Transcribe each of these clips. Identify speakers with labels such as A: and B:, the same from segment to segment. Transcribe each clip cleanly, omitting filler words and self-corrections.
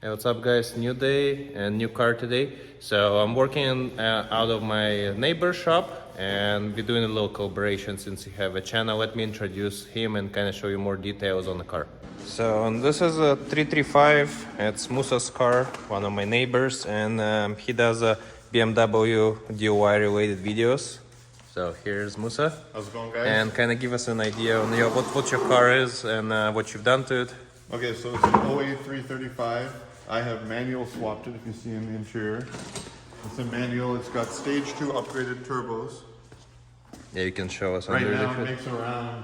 A: Hey, what's up guys? New day and new car today. So I'm working out of my neighbor's shop and we're doing a little collaboration since you have a channel. Let me introduce him and kind of show you more details on the car. So this is a 335. It's Musa's car, one of my neighbors, and he does a BMW DIY related videos. So here's Musa.
B: How's it going, guys?
A: And kind of give us an idea on what your car is and what you've done to it.
B: Okay, so it's an 08 335. I have manual swapped it, if you see in the interior. It's a manual. It's got stage 2 upgraded turbos.
A: Yeah, you can show us.
B: Right now it makes around,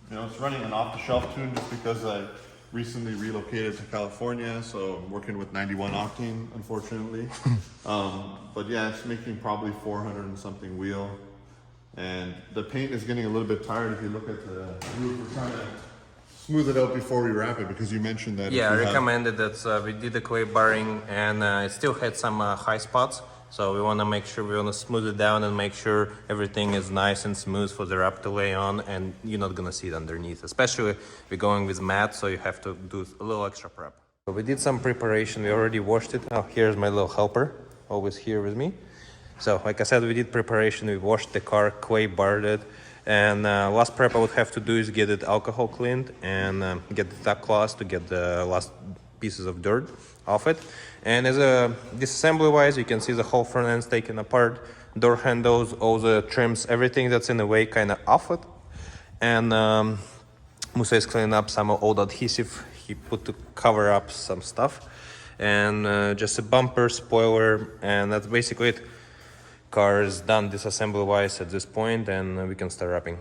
B: it's running an off-the-shelf tune just because I recently relocated to California, so I'm working with 91 octane, unfortunately. But yeah, it's making probably 400 and something wheel. And the paint is getting a little bit tired. If you look at the roof, we're trying to smooth it out before we wrap it, because you mentioned that.
A: Yeah, I recommended that we did the clay barring and it still had some high spots. So we want to make sure, we want to smooth it down and make sure everything is nice and smooth for the wrap to lay on, and you're not going to see it underneath. Especially we're going with matte, so you have to do a little extra prep. So we did some preparation, we already washed it. Oh, here's my little helper, always here with me. So like I said, we did preparation, we washed the car, clay barred it. And last prep I would have to do is get it alcohol cleaned and get the tack cloths to get the last pieces of dirt off it. And as a disassembly wise, you can see the whole front end's taken apart, door handles, all the trims, everything that's in the way kind of off it. And Musa is cleaning up some old adhesive he put to cover up some stuff. And just a bumper, spoiler, and that's basically it. Car is done disassembly wise at this point, and we can start wrapping.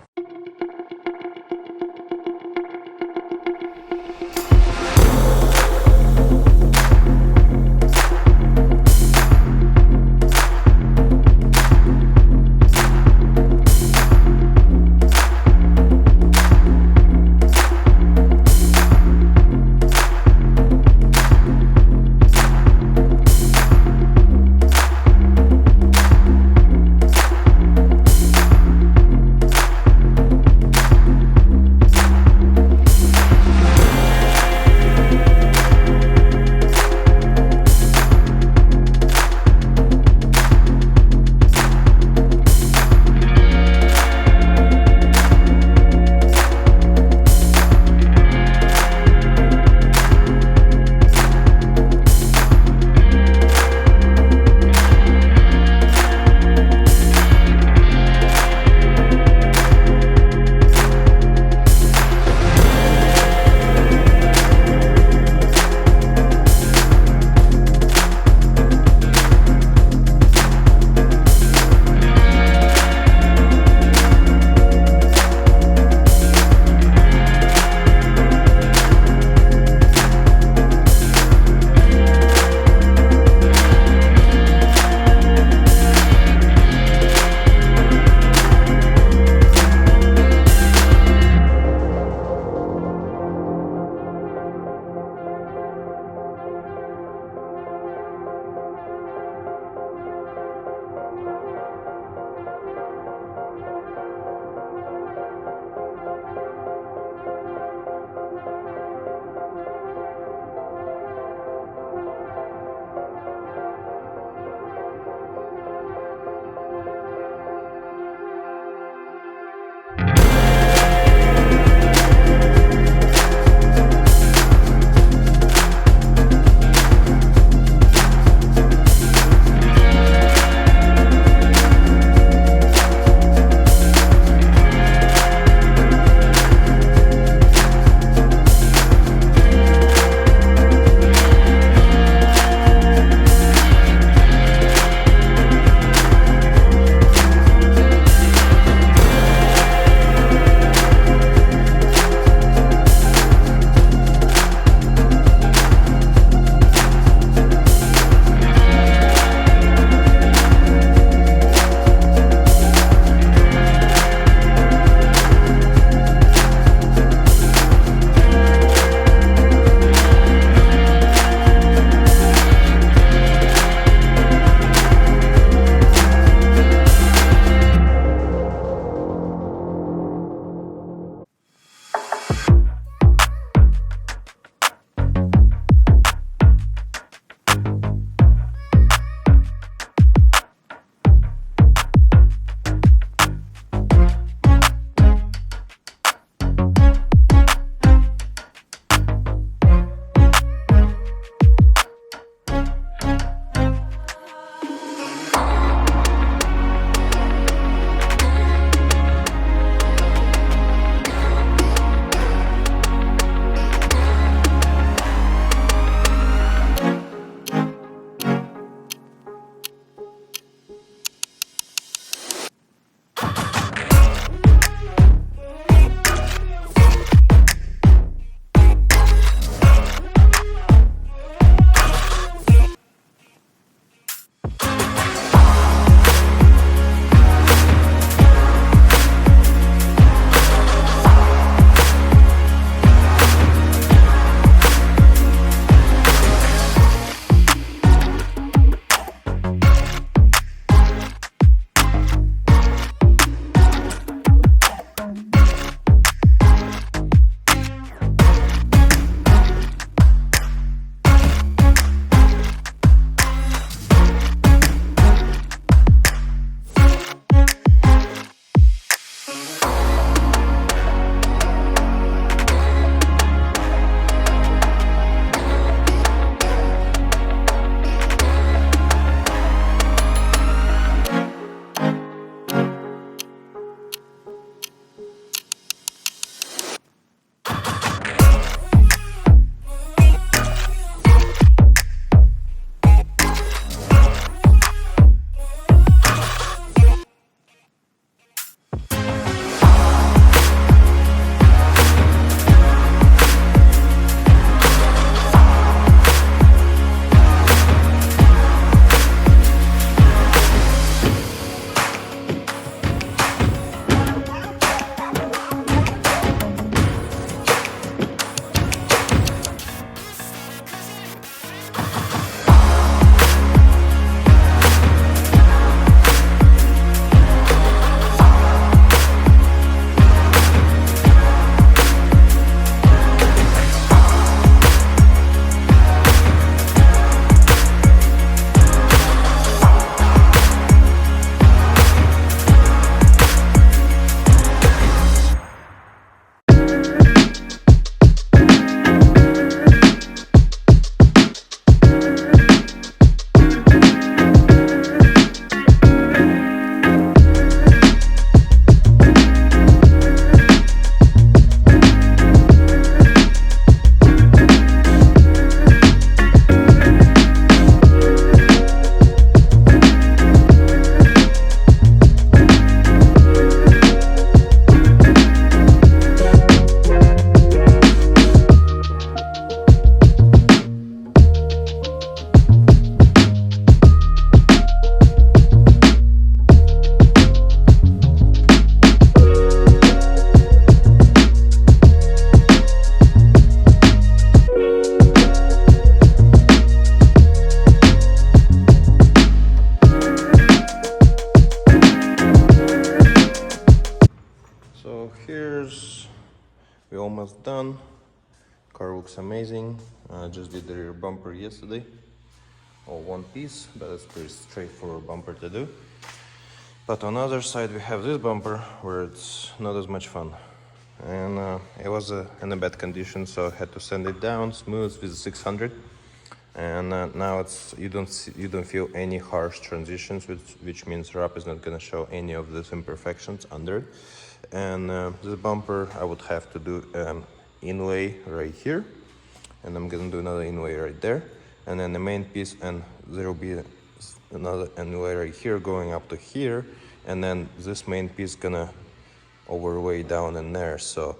A: works amazing. Just did the rear bumper yesterday, all one piece, but it's pretty straightforward bumper to do. But on the other side we have this bumper where it's not as much fun, and it was in a bad condition, so I had to sand it down smooth with 600. And now you don't feel any harsh transitions, which means wrap is not gonna show any of these imperfections under it. And this bumper I would have to do inlay right here, and I'm gonna do another inlay right there, and then the main piece, and there will be another inlay right here going up to here, and then this main piece gonna overlay down in there. So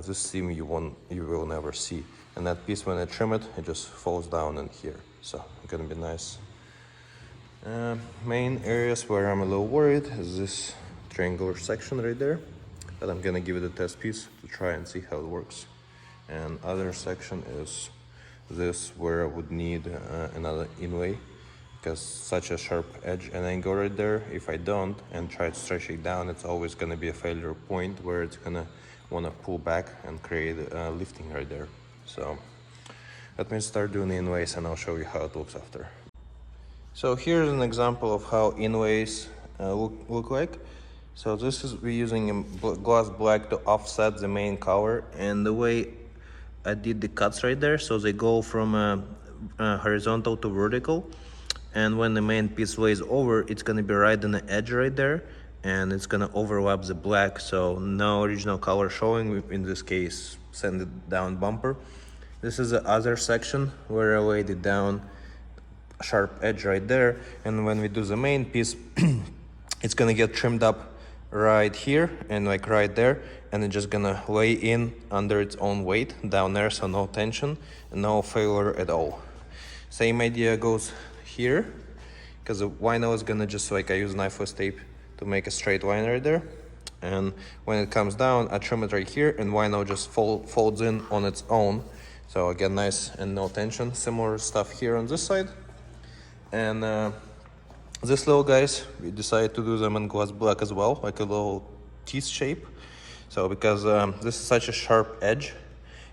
A: this seam you will never see. And that piece, when I trim it, it just falls down in here. So it's gonna be nice. Main areas where I'm a little worried is this triangular section right there. But I'm gonna give it a test piece to try and see how it works. And other section is this, where I would need another inlay, because such a sharp edge and angle right there. If I don't and try to stretch it down, it's always gonna be a failure point where it's gonna wanna pull back and create lifting right there. So let me start doing the inlays and I'll show you how it looks after. So here's an example of how inlays look like. So this is, we're using gloss black to offset the main color, and the way I did the cuts right there, so they go from horizontal to vertical, and when the main piece lays over, it's gonna be right in the edge right there, and it's gonna overlap the black, so no original color showing, in this case sanded down bumper. This is the other section where I laid it down, sharp edge right there, and when we do the main piece it's gonna get trimmed up right here and like right there, and it's just gonna lay in under its own weight down there, so no tension and no failure at all. Same idea goes here, because the vinyl is gonna just, like, I use knifeless tape to make a straight line right there, and when it comes down I trim it right here, and vinyl just folds in on its own, so again, nice and no tension. Similar stuff here on this side. And this little guys, we decided to do them in gloss black as well, like a little teeth shape. So because this is such a sharp edge,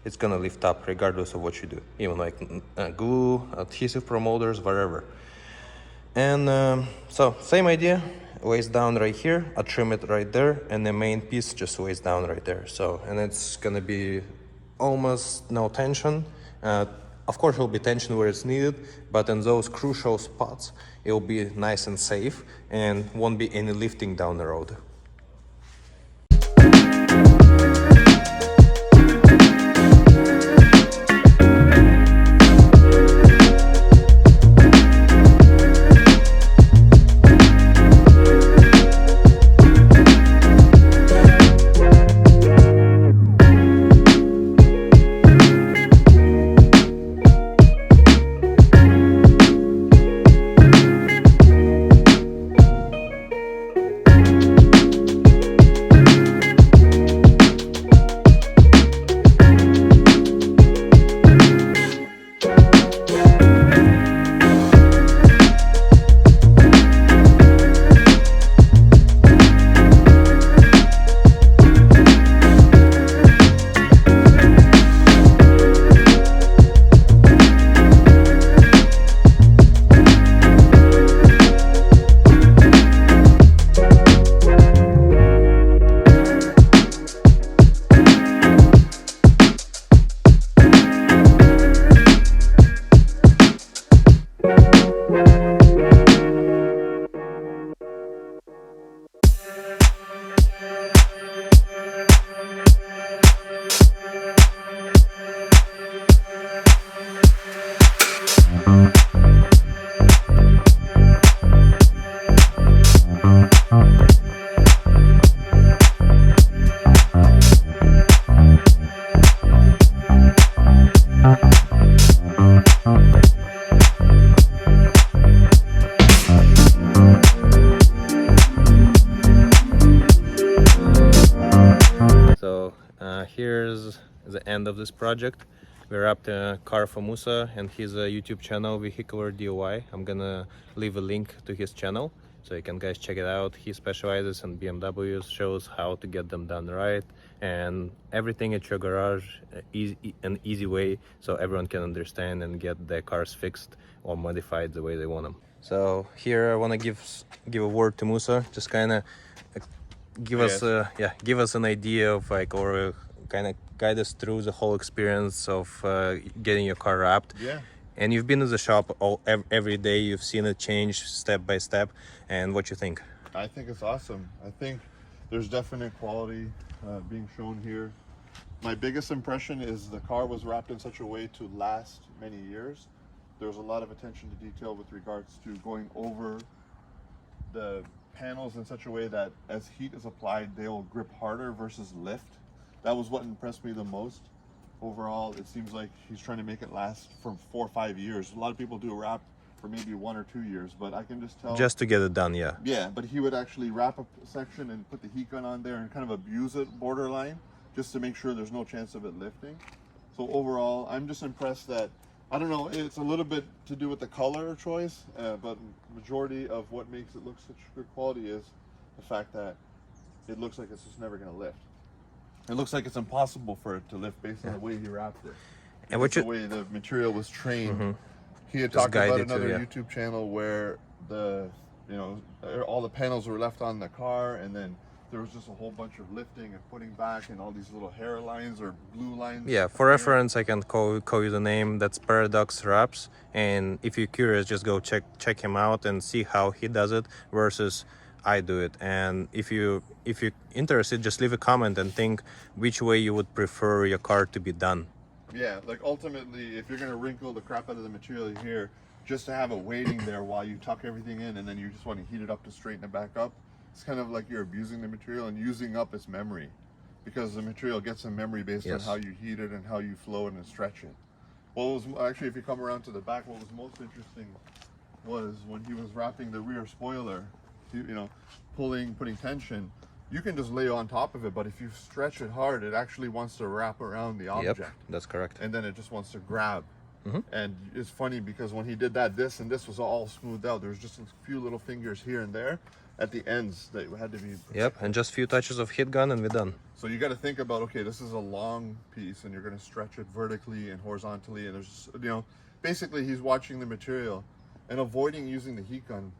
A: it's gonna lift up regardless of what you do, even like glue, adhesive promoters, whatever. And so same idea, lays down right here, I trim it right there, and the main piece just lays down right there. So, and it's gonna be almost no tension. Of course, it will be tension where it's needed, but in those crucial spots, it will be nice and safe and won't be any lifting down the road. Here's the end of this project. We wrapped a car for Musa and his YouTube channel, Vehicular DIY. I'm gonna leave a link to his channel, So you can guys check it out. He specializes in BMWs, shows how to get them done right, and everything at your garage, an easy way, so everyone can understand and get their cars fixed or modified the way they want them. So here I want to give a word to Musa, just kind of give us an idea of like, or kind of guide us through the whole experience of getting your car wrapped.
B: Yeah.
A: And you've been to the shop every day. You've seen it change step by step. And what you think?
B: I think it's awesome. I think there's definite quality being shown here. My biggest impression is the car was wrapped in such a way to last many years. There's a lot of attention to detail with regards to going over the panels in such a way that as heat is applied, they will grip harder versus lift. That was what impressed me the most. Overall, it seems like he's trying to make it last for 4 or 5 years. A lot of people do a wrap for maybe 1 or 2 years, but I can just tell.
A: Just to get it done, yeah.
B: Yeah, but he would actually wrap a section and put the heat gun on there and kind of abuse it borderline just to make sure there's no chance of it lifting. So overall, I'm just impressed that, I don't know, it's a little bit to do with the color choice, but majority of what makes it look such good quality is the fact that it looks like it's just never going to lift. It looks like it's impossible for it to lift based on the way he wrapped it.
A: And what
B: the way the material was trained.
A: Mm-hmm.
B: He had
A: Just
B: talked about
A: guided to,
B: another
A: yeah.
B: YouTube channel where all the panels were left on the car, and then there was just a whole bunch of lifting and putting back and all these little hair lines or blue lines.
A: Yeah, for reference, I can call you the name. That's Paradox Wraps. And if you're curious, just go check him out and see how he does it versus I do it. And if you're interested, just leave a comment and think which way you would prefer your car to be done.
B: Yeah, like ultimately, if you're gonna wrinkle the crap out of the material here, just to have it waiting there while you tuck everything in, and then you just want to heat it up to straighten it back up, it's kind of like you're abusing the material and using up its memory, because the material gets a memory based on
A: Yes.
B: how you heat it and how you flow it and stretch it. What was actually, if you come around to the back, what was most interesting was when he was wrapping the rear spoiler, putting tension. You can just lay on top of it, but if you stretch it hard, it actually wants to wrap around the object.
A: Yep, that's correct.
B: And then it just wants to grab.
A: Mm-hmm.
B: And it's funny because when he did that, this was all smoothed out. There was just a few little fingers here and there at the ends that had to be protected.
A: Yep, and just a few touches of heat gun and we're done.
B: So you got to think about, okay, this is a long piece and you're going to stretch it vertically and horizontally, and there's basically he's watching the material and avoiding using the heat gun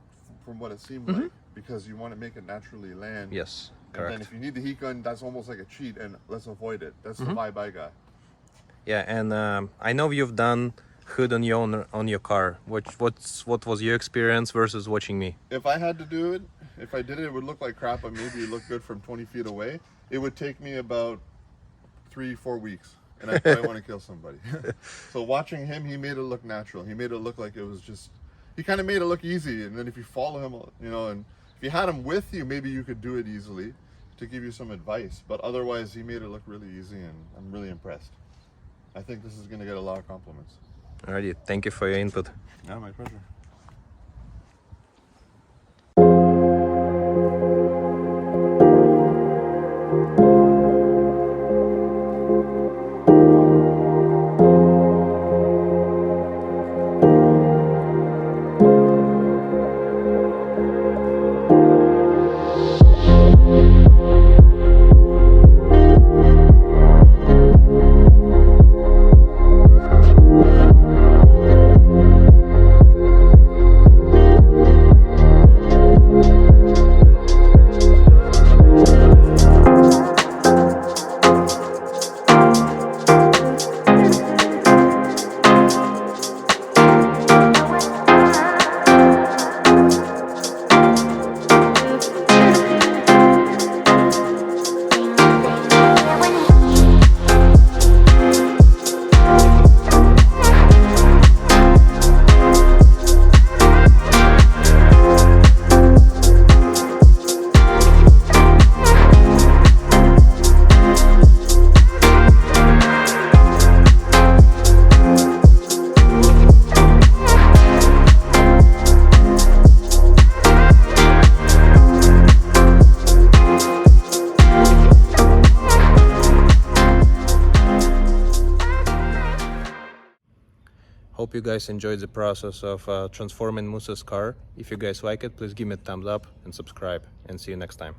B: from what it seemed like, because you want to make it naturally land.
A: Yes,
B: And
A: correct.
B: then if you need the heat gun, that's almost like a cheat, and let's avoid it. That's the vibe I got.
A: Yeah, and I know you've done hood on your car. What was your experience versus watching me?
B: If I had to do it, if I did it, it would look like crap, but maybe it looked good from 20 feet away. It would take me about 3-4 weeks, and I probably want to kill somebody. So watching him, he made it look natural. He made it look like it was just, he kind of made it look easy. And then if you follow him, and if you had him with you, maybe you could do it easily to give you some advice. But otherwise, he made it look really easy, and I'm really impressed. I think this is going to get a lot of compliments.
A: Alrighty, thank you for your input.
B: Yeah, my pleasure.
A: Hope you guys enjoyed the process of transforming Musa's car. If you guys like it, please give me a thumbs up and subscribe, and see you next time.